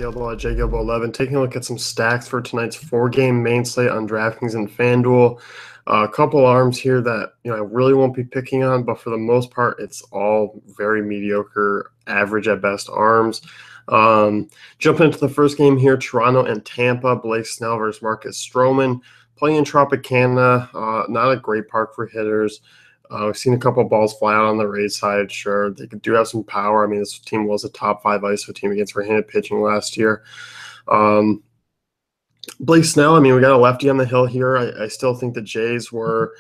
Gilbo at JGilbo11, taking a look at some stacks for tonight's 4-game main slate on DraftKings and FanDuel. A couple arms here that I really won't be picking on, but for the most part, it's all very mediocre, average at best arms. Jumping into the first game here, Toronto and Tampa, Blake Snell versus Marcus Stroman. Playing in Tropicana, not a great park for hitters. We've seen a couple of balls fly out on the Rays side. Sure, they do have some power. I mean, this team was a top 5 ISO team against right-handed pitching last year. Blake Snell, I mean, we got a lefty on the hill here. I still think the Jays weren't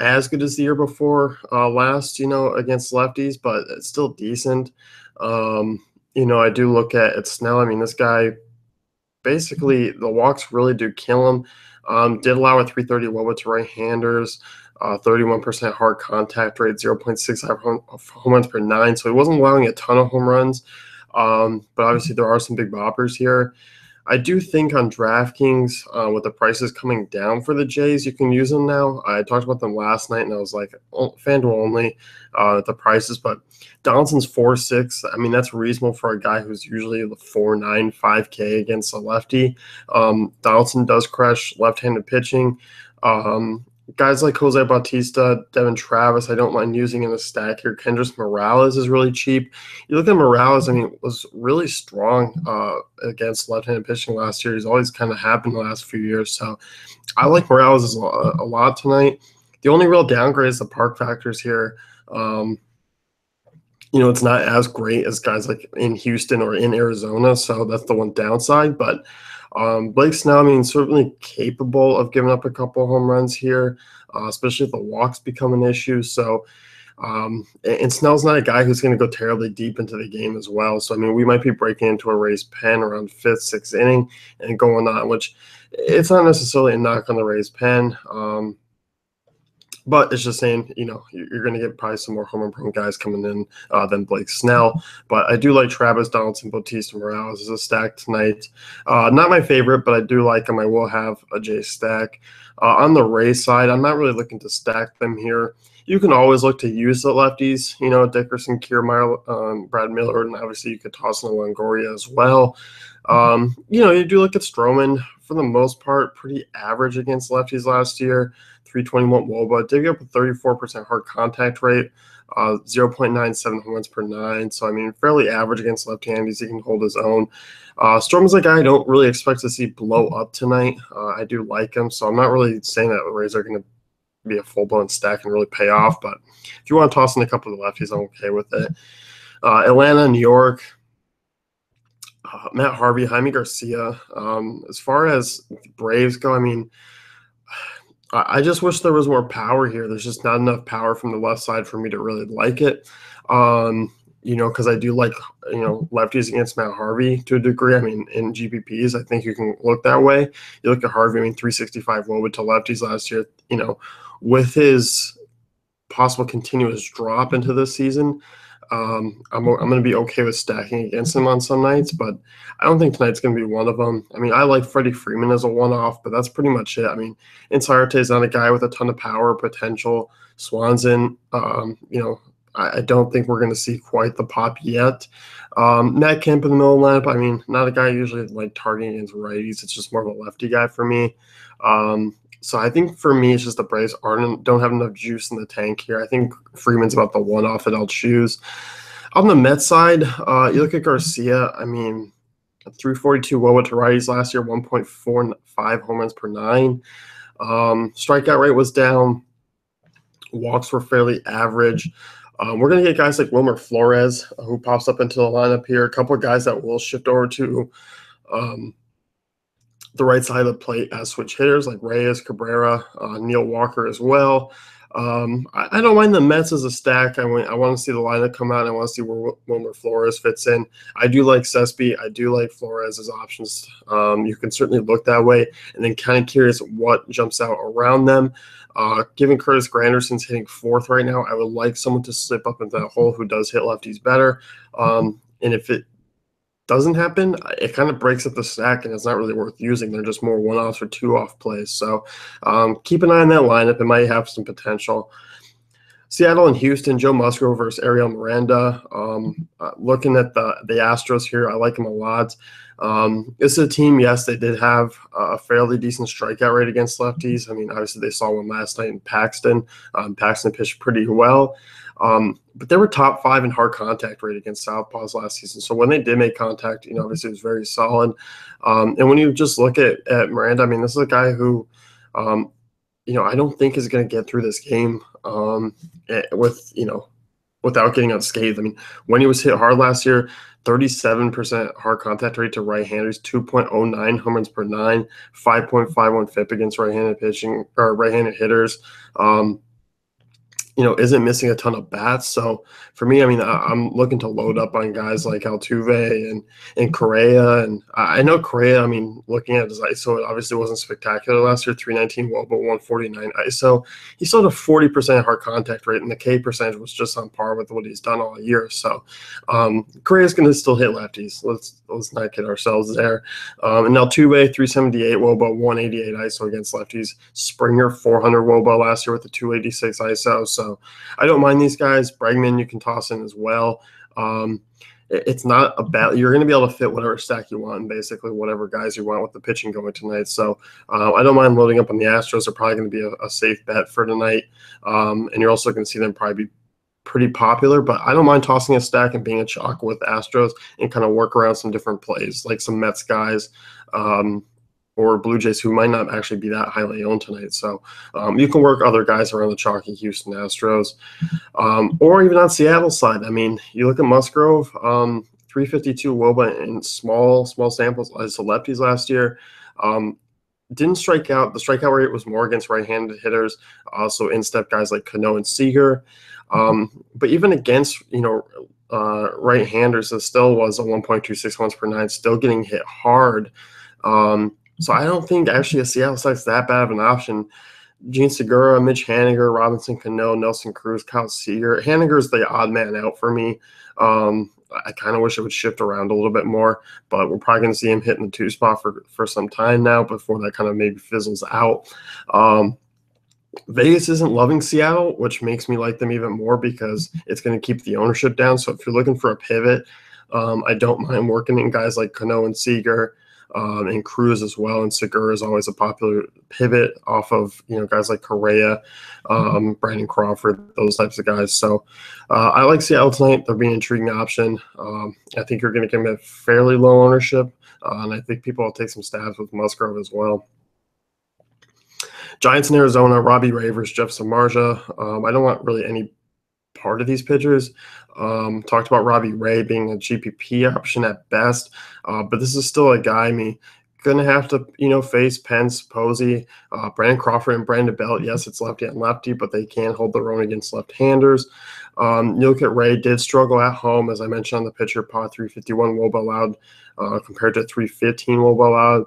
as good as the year before last, against lefties, but it's still decent. I do look at Snell. I mean, this guy, basically, the walks really do kill him. Did allow a 330 WOBA to right-handers. 31% hard contact rate, 0.65 home runs per 9. So he wasn't allowing a ton of home runs. But obviously there are some big boppers here. I do think on DraftKings, with the prices coming down for the Jays, you can use them now. I talked about them last night, and I was like, FanDuel only at the prices. But Donaldson's 4.6. I mean, that's reasonable for a guy who's usually 4.9, 5K against a lefty. Donaldson does crush left-handed pitching. Guys like Jose Bautista, Devin Travis, I don't mind using in a stack here. Kendrys Morales is really cheap. You look at Morales, I mean, was really strong against left-handed pitching last year. He's always kind of happened the last few years. So I like Morales a lot tonight. The only real downgrade is the park factors here. It's not as great as guys like in Houston or in Arizona. So that's the one downside. But Blake Snell, I mean, certainly capable of giving up a couple home runs here, especially if the walks become an issue. So, and Snell's not a guy who's going to go terribly deep into the game as well. So, I mean, we might be breaking into a Rays pen around 5th, 6th inning and going on, which it's not necessarily a knock on the Rays pen. But it's just saying, you're going to get probably some more home-run-prone guys coming in than Blake Snell. But I do like Travis, Donaldson, Bautista, Morales as a stack tonight. Not my favorite, but I do like them. I will have a J stack. On the Rays side, I'm not really looking to stack them here. You can always look to use the lefties, Dickerson, Kiermaier, Brad Miller, and obviously you could toss in a Longoria as well. You do look at Stroman. For the most part, pretty average against lefties last year. 321 WOBA, did get up a 34% hard contact rate, 0.97 home runs per 9. So, I mean, fairly average against left-handers. He can hold his own. Stroman's a guy I don't really expect to see blow up tonight. I do like him, so I'm not really saying that the Rays are going to be a full-blown stack and really pay off. But if you want to toss in a couple of the lefties, I'm okay with it. Atlanta, New York, Matt Harvey, Jaime Garcia. As far as the Braves go, I mean, I just wish there was more power here. There's just not enough power from the left side for me to really like it. Because I do like, lefties against Matt Harvey to a degree. I mean, in GPPs, I think you can look that way. You look at Harvey, I mean, 365 WOBA to lefties last year, with his possible continuous drop into this season. I'm going to be okay with stacking against him on some nights, but I don't think tonight's going to be one of them. I mean, I like Freddie Freeman as a one-off, but that's pretty much it. I mean, Inciarte is not a guy with a ton of power or potential. Swanson, I don't think we're going to see quite the pop yet. Matt Kemp in the middle of the lineup, I mean, not a guy usually like targeting against righties. It's just more of a lefty guy for me. So I think for me, it's just the Braves don't have enough juice in the tank here. I think Freeman's about the one-off that I'll choose. On the Mets side, you look at Garcia. I mean, 342 WOBA to righties last year, 1.45 home runs per 9. Strikeout rate was down. Walks were fairly average. We're going to get guys like Wilmer Flores, who pops up into the lineup here. A couple of guys that will shift over to the right side of the plate as switch hitters like Reyes, Cabrera, Neil Walker as well. I don't mind the Mets as a stack. I want to see the lineup come out. And I want to see where Wilmer Flores fits in. I do like Cespi. I do like Flores as options. You can certainly look that way. And then kind of curious what jumps out around them. Given Curtis Granderson's hitting 4th right now, I would like someone to slip up into that hole who does hit lefties better. And if it doesn't happen, it kind of breaks up the stack, and it's not really worth using. They're just more one-offs or two-off plays. So keep an eye on that lineup. It might have some potential. Seattle and Houston, Joe Musgrove versus Ariel Miranda. Looking at the Astros here, I like them a lot. This is a team, yes, they did have a fairly decent strikeout rate against lefties. I mean, obviously they saw one last night in Paxton. Paxton pitched pretty well. But they were top 5 in hard contact rate against southpaws last season. So when they did make contact, obviously it was very solid. And when you just look at Miranda, I mean, this is a guy who, I don't think is going to get through this game with, without getting unscathed. I mean, when he was hit hard last year, 37% hard contact rate to right-handers, 2.09 home runs per 9, 5.51 FIP against right-handed pitching or right-handed hitters. Isn't missing a ton of bats. So for me, I mean, I'm looking to load up on guys like Altuve and Correa. And I know Correa, I mean, looking at his ISO, it obviously wasn't spectacular last year, 319 WOBA, 149 ISO. He still had a 40% hard contact rate, and the K percentage was just on par with what he's done all year. So Correa's going to still hit lefties. Let's not kid ourselves there. And Altuve, 378 WOBA, 188 ISO against lefties. Springer, 400 WOBA last year with a 286 ISO. So I don't mind these guys. Bregman, you can toss in as well. It's not a bad – you're going to be able to fit whatever stack you want and basically whatever guys you want with the pitching going tonight. So I don't mind loading up on the Astros. They're probably going to be a safe bet for tonight. And you're also going to see them probably be pretty popular, but I don't mind tossing a stack and being a chalk with Astros and kind of work around some different plays, like some Mets guys or Blue Jays who might not actually be that highly owned tonight. So you can work other guys around the chalky Houston Astros or even on Seattle's side. I mean, you look at Musgrove, 352 WOBA in small samples as the lefties last year. Didn't strike out. The strikeout rate was more against right-handed hitters, also in-step guys like Cano and Seager. But even against, right-handers, it still was a 1.26 runs per 9, still getting hit hard. So I don't think actually a Seattle side's that bad of an option. Gene Segura, Mitch Haniger, Robinson Cano, Nelson Cruz, Kyle Seager. Haniger's the odd man out for me. I kind of wish it would shift around a little bit more, but we're probably going to see him hitting the 2 spot for some time now before that kind of maybe fizzles out. Vegas isn't loving Seattle, which makes me like them even more because it's going to keep the ownership down. So if you're looking for a pivot, I don't mind working in guys like Cano and Seager. And Cruz as well, and Segura is always a popular pivot off of guys like Correa, Brandon Crawford, those types of guys. So I like Seattle tonight. They're being an intriguing option. I think you're going to get them at fairly low ownership, and I think people will take some stabs with Musgrove as well. Giants in Arizona, Robbie Ray versus Jeff Samardzija. I don't want really any part of these pitchers. Talked about Robbie Ray being a GPP option at best, but this is still a guy. I mean, going to have to face Pence, Posey, Brandon Crawford, and Brandon Belt. Yes, it's lefty and lefty, but they can hold their own against left-handers. You look at Ray, did struggle at home, as I mentioned on the pitcher pod, 351 WOBA allowed compared to 315 WOBA allowed.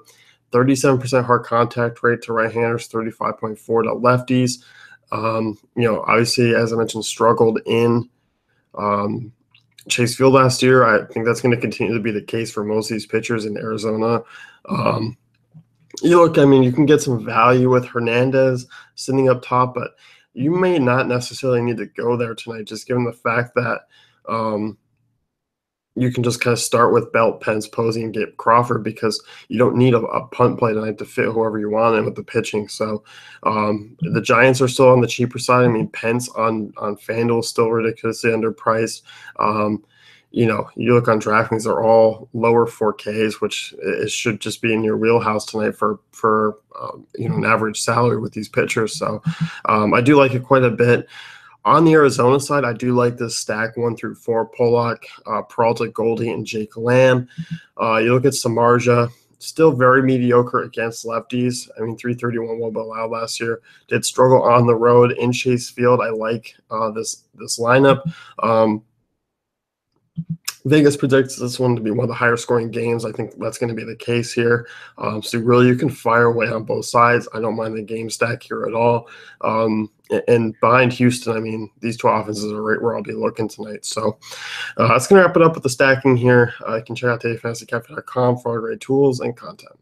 37% hard contact rate to right-handers, 35.4 to lefties. Obviously, as I mentioned, struggled in Chase Field last year. I think that's going to continue to be the case for most of these pitchers in Arizona. You can get some value with Hernandez sitting up top, but you may not necessarily need to go there tonight, just given the fact that you can just kind of start with Belt, Pence, Posey, and get Crawford because you don't need a punt play tonight to fit whoever you want in with the pitching. So the Giants are still on the cheaper side. I mean, Pence on FanDuel is still ridiculously underpriced. You look on DraftKings, they're all lower 4Ks, which it should just be in your wheelhouse tonight for an average salary with these pitchers. So I do like it quite a bit. On the Arizona side, I do like this stack 1 through 4, Pollock, Peralta, Goldie, and Jake Lamb. You look at Samardzija, still very mediocre against lefties. I mean, 331 WOBA allowed last year. Did struggle on the road in Chase Field. I like this lineup. Vegas predicts this one to be one of the higher scoring games. I think that's going to be the case here. So really you can fire away on both sides. I don't mind the game stack here at all. And behind Houston, I mean, these 2 offenses are right where I'll be looking tonight. So that's going to wrap it up with the stacking here. You can check out dailyfantasycafe.com for all great tools and content.